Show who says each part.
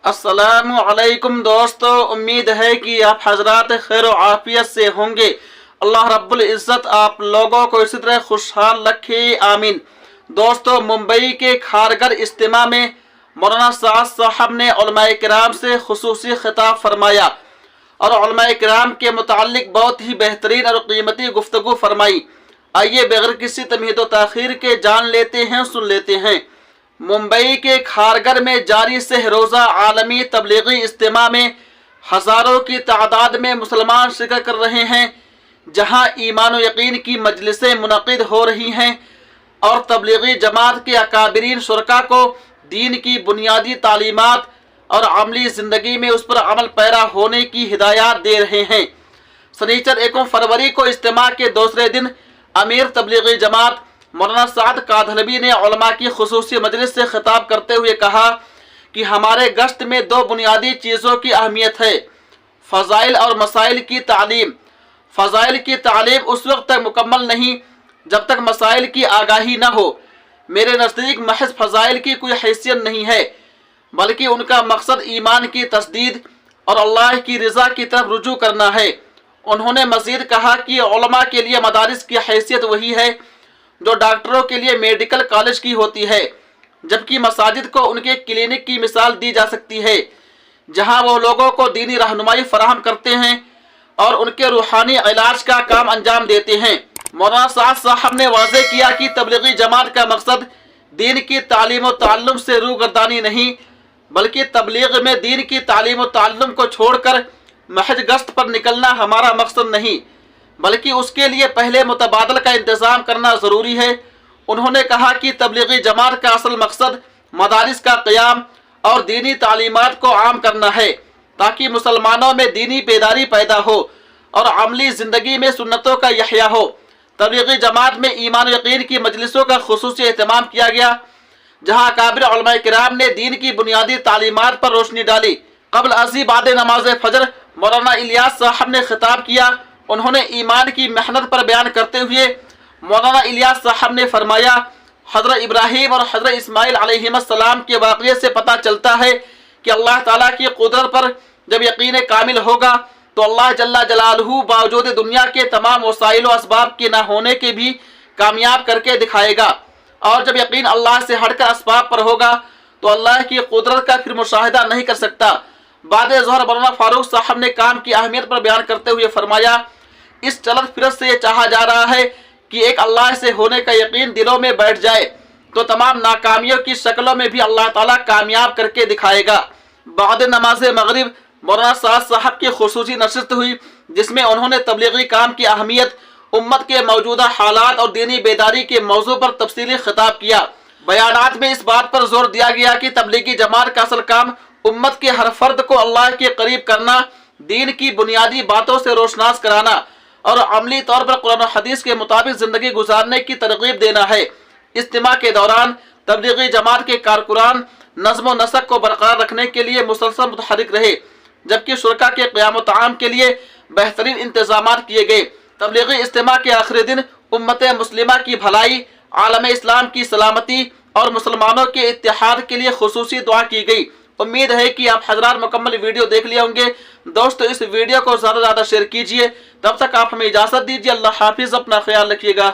Speaker 1: अस्सलामु अलैकुम दोस्तों, उम्मीद है कि आप हजरात खैर व आफियत से होंगे। अल्लाह रब्बुल इज़्ज़त आप लोगों को इसी तरह खुशहाल रखे, आमीन। दोस्तों, मुंबई के खारगर इज्तिमा में मौलाना साद साहब ने उलमाए किराम से खुसूसी खिताब फरमाया और उलमाए किराम के मुताल्लिक बहुत ही बेहतरीन और कीमती गुफ्तगू फरमाई। आइए बगैर किसी तमहीद व ताखीर के जान लेते हैं, सुन लेते हैं। मुंबई के खारगर में जारी सहरोज़ा आलमी तबलीगी इज्तिमा में हज़ारों की तादाद में मुसलमान शिरकत कर रहे हैं, जहां ईमान व यकीन की मजलिसें मुनक़िद हो रही हैं और तबलीगी जमात के अकाबरीन शुरका को दीन की बुनियादी तालीमात और अमली ज़िंदगी में उस पर अमल पैरा होने की हिदायत दे रहे हैं। सनीचर 1 फरवरी को इज्तिमा के दूसरे दिन अमीर तबलीगी जमात मौलाना साद कादहलवी ने उलमा की खुसूसी मजलिस से खिताब करते हुए कहा कि हमारे गश्त में 2 बुनियादी चीज़ों की अहमियत है, फ़ज़ाइल और मसाइल की तालीम। फ़ज़ाइल की तालीम उस वक्त तक मुकम्मल नहीं जब तक मसाइल की आगाही न हो। मेरे नज़दीक महज फ़ज़ाइल की कोई हैसियत नहीं है, बल्कि उनका मकसद ईमान की तस्दीद और अल्लाह की रज़ा की तरफ रुजू करना है। उन्होंने मज़ीद कहा कि उलमा के लिए मदारिस की हैसियत वही है जो डॉक्टरों के लिए मेडिकल कॉलेज की होती है, जबकि मसाजिद को उनके क्लिनिक की मिसाल दी जा सकती है, जहां वो लोगों को दीनी रहनुमाई फराहम करते हैं और उनके रूहानी इलाज का काम अंजाम देते हैं। मौलाना साद साहब ने वाज़ेह किया कि तबलीगी जमात का मकसद दीन की तालीम व ताल्लुम से रूगर्दानी नहीं, बल्कि तबलीग में दीन की तालीम व ताल्लुम को छोड़कर महज गश्त पर निकलना हमारा मकसद नहीं, बल्कि उसके लिए पहले मुतबादल का इंतज़ाम करना ज़रूरी है। उन्होंने कहा कि तबलीगी जमात का असल मकसद मदारिस का क़याम और दीनी तालीमात को आम करना है, ताकि मुसलमानों में दीनी बेदारी पैदा हो और अमली ज़िंदगी में सुन्नतों का यहया हो। तबलीगी जमात में ईमान यकीन की मजलिसों का खुसूसी एहतमाम किया गया, जहाँ अकाबिर उलमाए किराम ने दीन की बुनियादी तालीमात पर रोशनी डाली। क़ब्ल अज़ी बाद नमाज फ़जर मौलाना इलियास साहब ने खिताब किया। उन्होंने ईमान की मेहनत पर बयान करते हुए मौलाना इलियास साहब ने फरमाया, हज़रत इब्राहीम और हज़रत इस्माइल अलैहिस्सलाम के वाक़ये से पता चलता है कि अल्लाह ताला की कुदरत पर जब यकीन कामिल होगा तो अल्लाह जल्ला जलालहू बावजूद दुनिया के तमाम वसाइल व असबाब के ना होने के भी कामयाब करके दिखाएगा, और जब यकीन अल्लाह से हटकर असबाब पर होगा तो अल्लाह की कुदरत का फिर मुशाहिदा नहीं कर सकता। बाद ज़ोहर मौलाना फारूक साहब ने काम की अहमियत पर बयान करते हुए फरमाया, इस चलत फिरत से ये चाहा जा रहा है कि एक अल्लाह से होने का यकीन दिलों में बैठ जाए तो तमाम नाकामियों की शक्लों में भी अल्लाह ताला कामयाब करके दिखाएगा। बाद नमाज मगरिब मौलाना साद साहब की खुसूसी नशिस्त हुई, जिसमें उन्होंने तबलीगी काम की अहमियत, उम्मत के मौजूदा हालात और दीनी बेदारी के मौजू पर तफसीली खिताब किया। बयानात में इस बात पर जोर दिया गया कि तबलीगी जमात का असल काम उम्मत के हर फर्द को अल्लाह के करीब करना, दीन की बुनियादी बातों से रोशनास कराना और अमली तौर पर कुरान और हदीस के मुताबिक ज़िंदगी गुजारने की तरगीब देना है। इज्तिमा के दौरान तबलीगी जमात के कारकुनान नज़्म व नसक को बरकरार रखने के लिए मुसलसल मुतहरिक रहे, जबकि शुरका के क़याम ताम के लिए बेहतरीन इंतज़ामात किए गए। तबलीगी इज्तिमा के आखिरी दिन उम्मत मुस्लिमा की भलाई, आलम इस्लाम की सलामती और मुसलमानों के इत्तेहाद के लिए खुसूसी दुआ की गई। उम्मीद है कि आप हजरात मुकम्मल वीडियो देख लिए होंगे। दोस्तों, इस वीडियो को ज़्यादा से ज़्यादा शेयर कीजिए। तब तक आप हमें इजाज़त दीजिए। अल्लाह हाफिज़, अपना ख्याल रखिएगा।